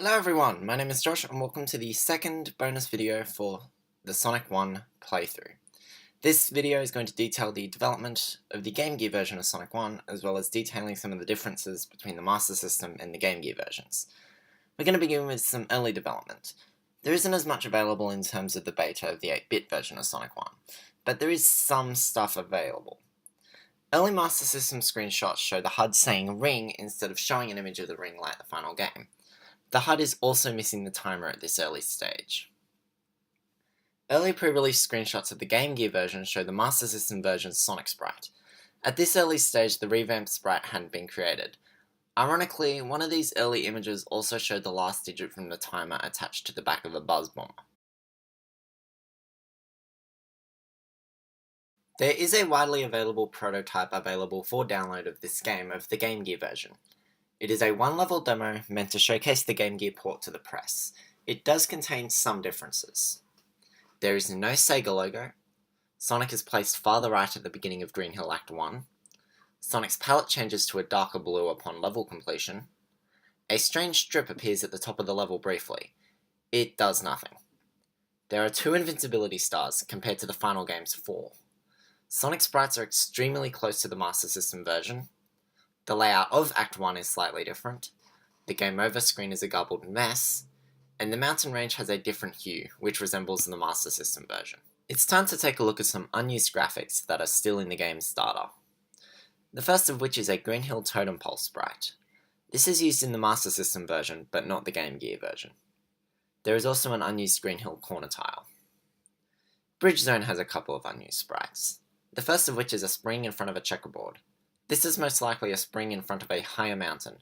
Hello everyone, my name is Josh and welcome to the second bonus video for the Sonic 1 playthrough. This video is going to detail the development of the Game Gear version of Sonic 1, as well as detailing some of the differences between the Master System and the Game Gear versions. We're going to begin with some early development. There isn't as much available in terms of the beta of the 8-bit version of Sonic 1, but there is some stuff available. Early Master System screenshots show the HUD saying ring instead of showing an image of the ring like the final game. The HUD is also missing the timer at this early stage. Early pre-release screenshots of the Game Gear version show the Master System version's Sonic sprite. At this early stage, the revamped sprite hadn't been created. Ironically, one of these early images also showed the last digit from the timer attached to the back of a buzz bomber. There is a widely available prototype available for download of this game of the Game Gear version. It is a one-level demo meant to showcase the Game Gear port to the press. It does contain some differences. There is no Sega logo. Sonic is placed farther right at the beginning of Green Hill Act 1. Sonic's palette changes to a darker blue upon level completion. A strange strip appears at the top of the level briefly. It does nothing. There are 2 invincibility stars compared to the final game's 4. Sonic sprites are extremely close to the Master System version. The layout of Act 1 is slightly different. The game over screen is a garbled mess, and the mountain range has a different hue, which resembles the Master System version. It's time to take a look at some unused graphics that are still in the game's starter. The first of which is a Green Hill Totem Pole sprite. This is used in the Master System version, but not the Game Gear version. There is also an unused Green Hill corner tile. Bridge Zone has a couple of unused sprites. The first of which is a spring in front of a checkerboard. This is most likely a spring in front of a higher mountain.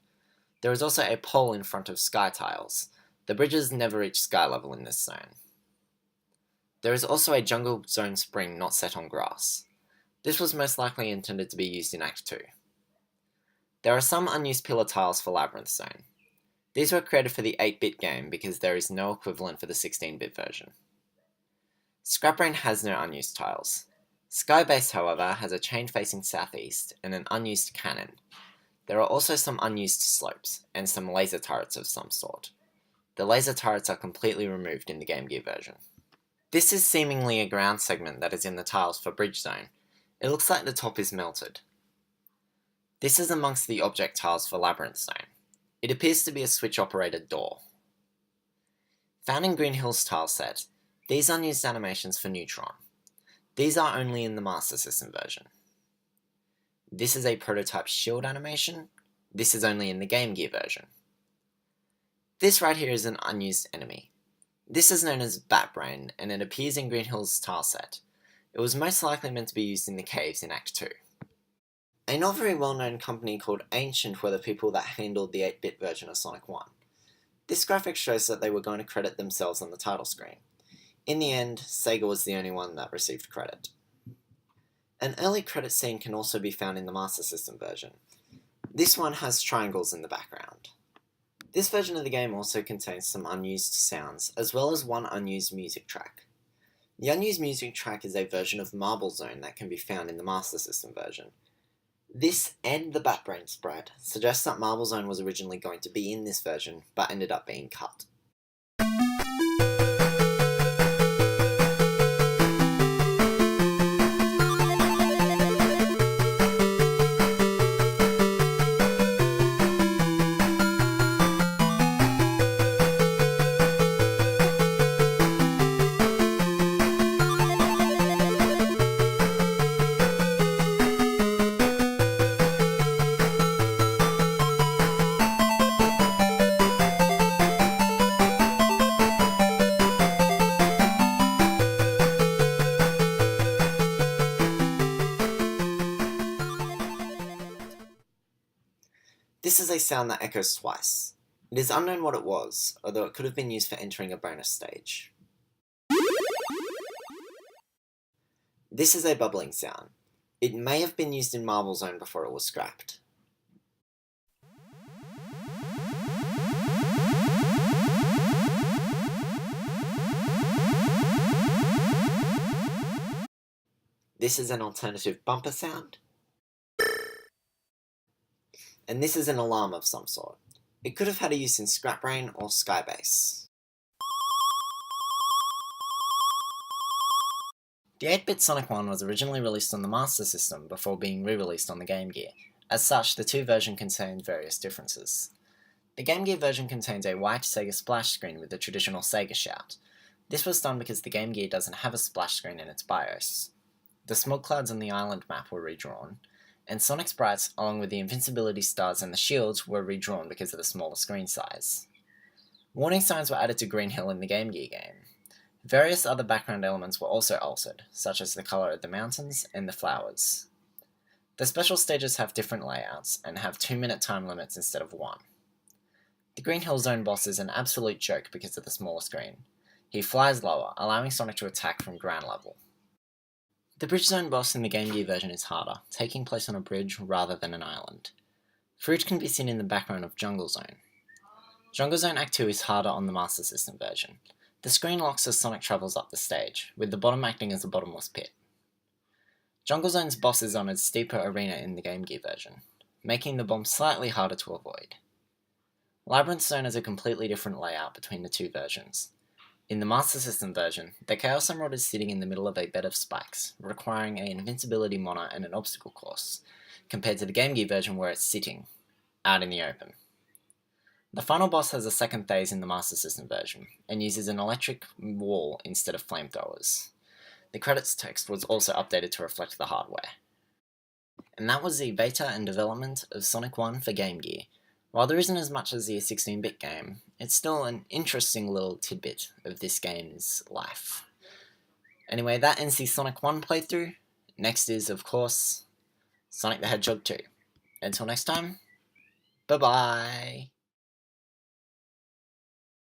There is also a pole in front of sky tiles. The bridges never reach sky level in this zone. There is also a jungle zone spring not set on grass. This was most likely intended to be used in Act 2. There are some unused pillar tiles for Labyrinth Zone. These were created for the 8-bit game because there is no equivalent for the 16-bit version. Scrap Brain has no unused tiles. Skybase, however, has a chain facing southeast and an unused cannon. There are also some unused slopes, and some laser turrets of some sort. The laser turrets are completely removed in the Game Gear version. This is seemingly a ground segment that is in the tiles for Bridge Zone. It looks like the top is melted. This is amongst the object tiles for Labyrinth Zone. It appears to be a switch-operated door. Found in Green Hill's tile set, these unused animations for Neutron. These are only in the Master System version. This is a prototype shield animation. This is only in the Game Gear version. This right here is an unused enemy. This is known as Bat Brain, and it appears in Green Hill's tile set. It was most likely meant to be used in the caves in Act 2. A not very well-known company called Ancient were the people that handled the 8-bit version of Sonic 1. This graphic shows that they were going to credit themselves on the title screen. In the end, Sega was the only one that received credit. An early credit scene can also be found in the Master System version. This one has triangles in the background. This version of the game also contains some unused sounds, as well as one unused music track. The unused music track is a version of Marble Zone that can be found in the Master System version. This and the Bat Brain sprite suggest that Marble Zone was originally going to be in this version, but ended up being cut. This is a sound that echoes twice. It is unknown what it was, although it could have been used for entering a bonus stage. This is a bubbling sound. It may have been used in Marble Zone before it was scrapped. This is an alternative bumper sound. And this is an alarm of some sort. It could have had a use in Scrap Brain or Skybase. The 8-bit Sonic 1 was originally released on the Master System before being re-released on the Game Gear. As such, the two versions contained various differences. The Game Gear version contains a white Sega splash screen with the traditional Sega shout. This was done because the Game Gear doesn't have a splash screen in its BIOS. The smog clouds on the island map were redrawn, and Sonic sprites, along with the invincibility stars and the shields, were redrawn because of the smaller screen size. Warning signs were added to Green Hill in the Game Gear game. Various other background elements were also altered, such as the color of the mountains and the flowers. The special stages have different layouts and have 2-minute time limits instead of 1. The Green Hill Zone boss is an absolute joke because of the smaller screen. He flies lower, allowing Sonic to attack from ground level. The Bridge Zone boss in the Game Gear version is harder, taking place on a bridge rather than an island. Fruit can be seen in the background of Jungle Zone. Jungle Zone Act 2 is harder on the Master System version. The screen locks as Sonic travels up the stage, with the bottom acting as a bottomless pit. Jungle Zone's boss is on a steeper arena in the Game Gear version, making the bomb slightly harder to avoid. Labyrinth Zone has a completely different layout between the two versions. In the Master System version, the Chaos Emerald is sitting in the middle of a bed of spikes, requiring an invincibility mana and an obstacle course, compared to the Game Gear version where it's sitting, out in the open. The final boss has a second phase in the Master System version, and uses an electric wall instead of flamethrowers. The credits text was also updated to reflect the hardware. And that was the beta and development of Sonic 1 for Game Gear. While there isn't as much as the 16-bit game, it's still an interesting little tidbit of this game's life. Anyway, that ends the Sonic 1 playthrough. Next is, of course, Sonic the Hedgehog 2. Until next time, bye-bye!